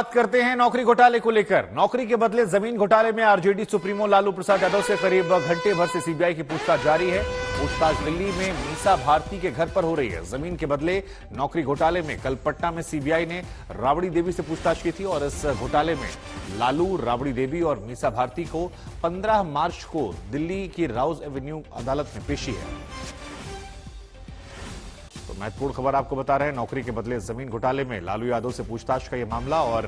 बात करते हैं नौकरी घोटाले को लेकर। नौकरी के बदले जमीन घोटाले में आरजेडी सुप्रीमो लालू प्रसाद यादव से करीब घंटे भर से सीबीआई की पूछताछ जारी है। पूछताछ दिल्ली में मीसा भारती के घर पर हो रही है। जमीन के बदले नौकरी घोटाले में कल पटना में सीबीआई ने राबड़ी देवी से पूछताछ की थी और इस घोटाले में लालू, राबड़ी देवी और मीसा भारती को 15 मार्च को दिल्ली की राउज एवेन्यू अदालत में पेशी है। तो महत्वपूर्ण खबर आपको बता रहे हैं, नौकरी के बदले जमीन घोटाले में लालू यादव से पूछताछ का यह मामला। और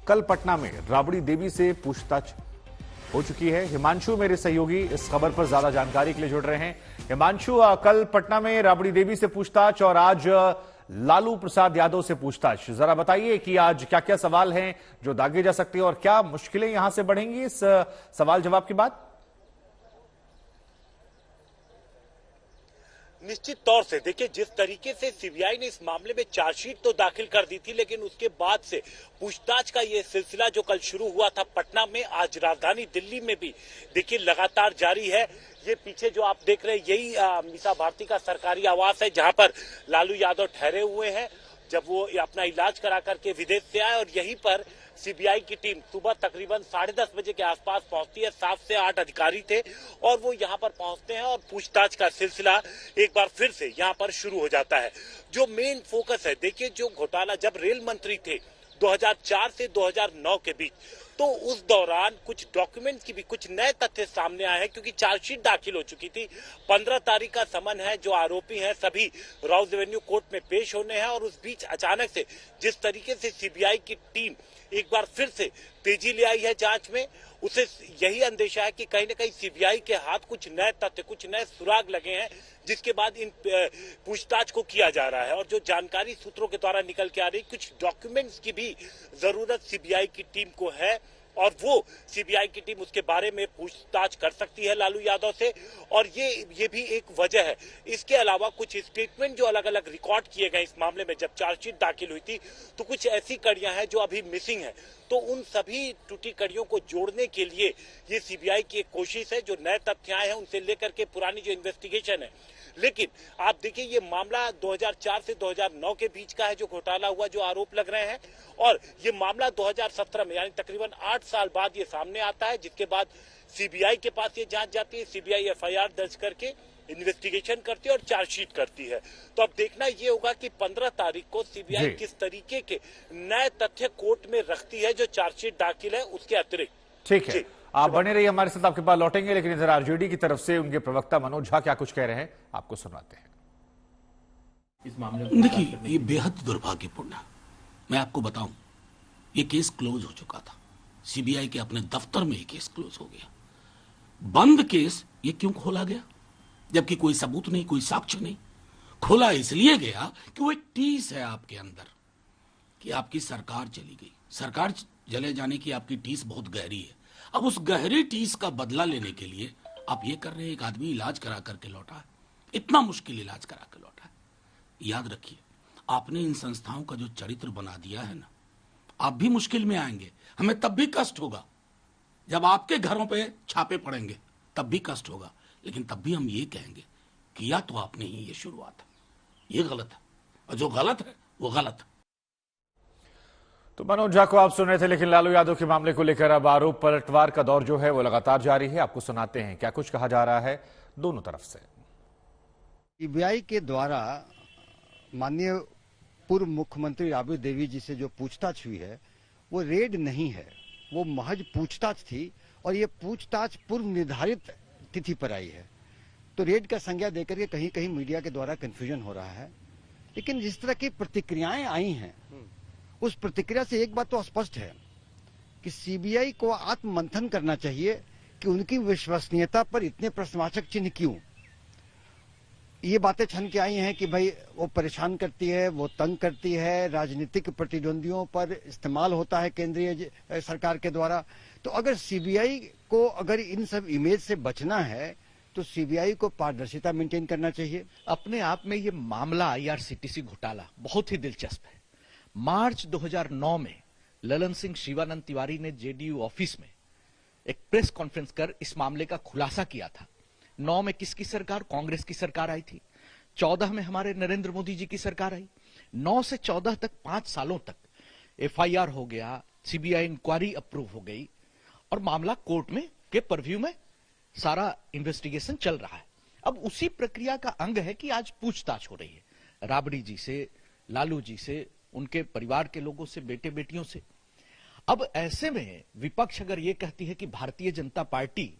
कल पटना में राबड़ी देवी से पूछताछ हो चुकी है। हिमांशु मेरे सहयोगी इस खबर पर ज्यादा जानकारी के लिए जुड़ रहे हैं। हिमांशु, कल पटना में राबड़ी देवी से पूछताछ और आज लालू प्रसाद यादव से पूछताछ, जरा बताइए कि आज क्या क्या सवाल हैं जो दागे जा सकते हैं और क्या मुश्किलें यहां से बढ़ेंगी इस सवाल जवाब के बाद? निश्चित तौर से देखिए, जिस तरीके से सीबीआई ने इस मामले में चार्जशीट तो दाखिल कर दी थी, लेकिन उसके बाद से पूछताछ का ये सिलसिला जो कल शुरू हुआ था पटना में, आज राजधानी दिल्ली में भी देखिए लगातार जारी है। ये पीछे जो आप देख रहे हैं यही मीसा भारती का सरकारी आवास है, जहां पर लालू यादव ठहरे हुए हैं जब वो अपना इलाज करा करके विदेश से आए। और यहीं पर सीबीआई की टीम सुबह तकरीबन 10:30 बजे के आसपास पहुंचती है। 7 से 8 अधिकारी थे और वो यहां पर पहुंचते हैं और पूछताछ का सिलसिला एक बार फिर से यहां पर शुरू हो जाता है। जो मेन फोकस है, देखिए जो घोटाला जब रेल मंत्री थे 2004 से 2009 के बीच, तो उस दौरान कुछ डॉक्यूमेंट्स की भी कुछ नए तथ्य सामने आए हैं, क्योंकि चार्जशीट दाखिल हो चुकी थी। 15 तारीख का समन है, जो आरोपी हैं सभी राउज एवेन्यू कोर्ट में पेश होने हैं। और उस बीच अचानक से जिस तरीके से सीबीआई की टीम एक बार फिर से तेजी ले आई है जांच में, उसे यही अंदेशा है कि कहीं न कहीं सीबीआई के हाथ कुछ नए तथ्य, कुछ नए सुराग लगे हैं, जिसके बाद इन पूछताछ को किया जा रहा है। और जो जानकारी सूत्रों के द्वारा निकल के आ रही, कुछ डॉक्यूमेंट्स की भी जरूरत सीबीआई की टीम को है और वो सीबीआई की टीम उसके बारे में पूछताछ कर सकती है लालू यादव से। और ये भी एक वजह है। इसके अलावा कुछ स्टेटमेंट जो अलग अलग रिकॉर्ड किए गए इस मामले में जब चार्जशीट दाखिल हुई थी, तो कुछ ऐसी कड़ियां हैं जो अभी मिसिंग है। तो उन सभी टूटी कड़ियों को जोड़ने के लिए ये सीबीआई की एक कोशिश है। जो नए तथ्य आए हैं उनसे लेकर के पुरानी जो इन्वेस्टिगेशन है, लेकिन आप देखिए ये मामला 2004 से 2009 के बीच का है, जो घोटाला हुआ, जो आरोप लग रहे हैं। और ये मामला 2017 में, यानी तकरीबन 8 साल बाद ये सामने आता है, जिसके बाद सीबीआई के पास ये जांच जाती है। सीबीआई एफआईआर दर्ज करके इन्वेस्टिगेशन करती है और चार्जशीट करती है। तो अब देखना ये होगा कि 15 तारीख को सीबीआई किस तरीके के नए तथ्य कोर्ट में रखती है, जो चार्जशीट दाखिल है उसके अतिरिक्त। ठीक है, आप बने रहिए हमारे साथ, आपके पास लौटेंगे। लेकिन इधर आरजेडी की तरफ से उनके प्रवक्ता मनोज झा क्या कुछ कह रहे हैं, आपको सुनाते हैं। इस मामले में देखिए, ये बेहद दुर्भाग्यपूर्ण है। मैं आपको बताऊं, ये केस क्लोज हो चुका था। सीबीआई के अपने दफ्तर में ये केस क्लोज हो गया। बंद केस ये क्यों खोला गया, जबकि कोई सबूत नहीं, कोई साक्ष्य नहीं? खोला इसलिए गया कि वो एक टीस है आपके अंदर कि आपकी सरकार चली गई। सरकार चले जाने की आपकी टीस बहुत गहरी है। अब उस गहरी टीस का बदला लेने के लिए आप ये कर रहे हैं, एक आदमी इलाज करा करके लौटा है, इतना मुश्किल इलाज करा के लौटा है। याद रखिए, आपने इन संस्थाओं का जो चरित्र बना दिया है ना, आप भी मुश्किल में आएंगे। हमें तब भी कष्ट होगा जब आपके घरों पे छापे पड़ेंगे, तब भी कष्ट होगा। लेकिन तब भी हम ये कहेंगे, किया तो आपने ही ये शुरुआत, ये गलत है, और जो गलत है वो गलत है। तो मनोज झा को आप सुन रहे थे। लेकिन लालू यादव के मामले को लेकर अब आरोप पलटवार का दौर जो है वो लगातार जारी है। आपको सुनाते हैं क्या कुछ कहा जा रहा है दोनों तरफ से। सीबीआई के द्वारा माननीय पूर्व मुख्यमंत्री राबड़ी देवी जी से जो पूछताछ हुई है, वो रेड नहीं है, वो महज पूछताछ थी। और ये पूछताछ पूर्व निर्धारित तिथि पर आई है। तो रेड का संज्ञा देकर के कहीं कहीं मीडिया के द्वारा कंफ्यूजन हो रहा है। लेकिन जिस तरह की प्रतिक्रियाएं आई हैं, उस प्रतिक्रिया से एक बात तो स्पष्ट है कि सीबीआई को आत्ममंथन करना चाहिए कि उनकी विश्वसनीयता पर इतने प्रश्नवाचक चिन्ह क्यों। ये बातें छन के आई हैं कि भाई वो परेशान करती है, वो तंग करती है, राजनीतिक प्रतिद्वंदियों पर इस्तेमाल होता है केंद्रीय सरकार के द्वारा। तो अगर सीबीआई को अगर इन सब इमेज से बचना है तो सीबीआई को पारदर्शिता मेंटेन करना चाहिए। अपने आप में ये मामला आईआरसीटीसी घोटाला बहुत ही दिलचस्प है। मार्च 2009 में ललन सिंह शिवानंद तिवारी ने जेडीयू ऑफिस में एक प्रेस कॉन्फ्रेंस कर इस मामले का खुलासा किया था। 9 में किसकी सरकार? कांग्रेस की सरकार आई थी। 14 में हमारे नरेंद्र मोदी जी की सरकार आई। 9 से 14 तक 5 सालों तक एफआईआर हो गया, सीबीआई इंक्वायरी अप्रूव हो गई और मामला कोर्ट में के परव्यू में सारा इन्वेस्टिगेशन चल रहा है। अब उसी प्रक्रिया का अंग है कि आज पूछताछ हो रही है राबड़ी जी से, लालू जी से, उनके परिवार के लोगों से, बेटे बेटियों से। अब ऐसे में विपक्ष अगर यह कहती है कि भारतीय जनता पार्टी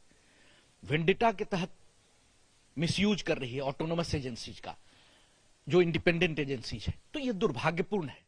वेंडिटा के तहत मिसयूज कर रही है ऑटोनोमस एजेंसीज का, जो इंडिपेंडेंट एजेंसीज है, तो यह दुर्भाग्यपूर्ण है।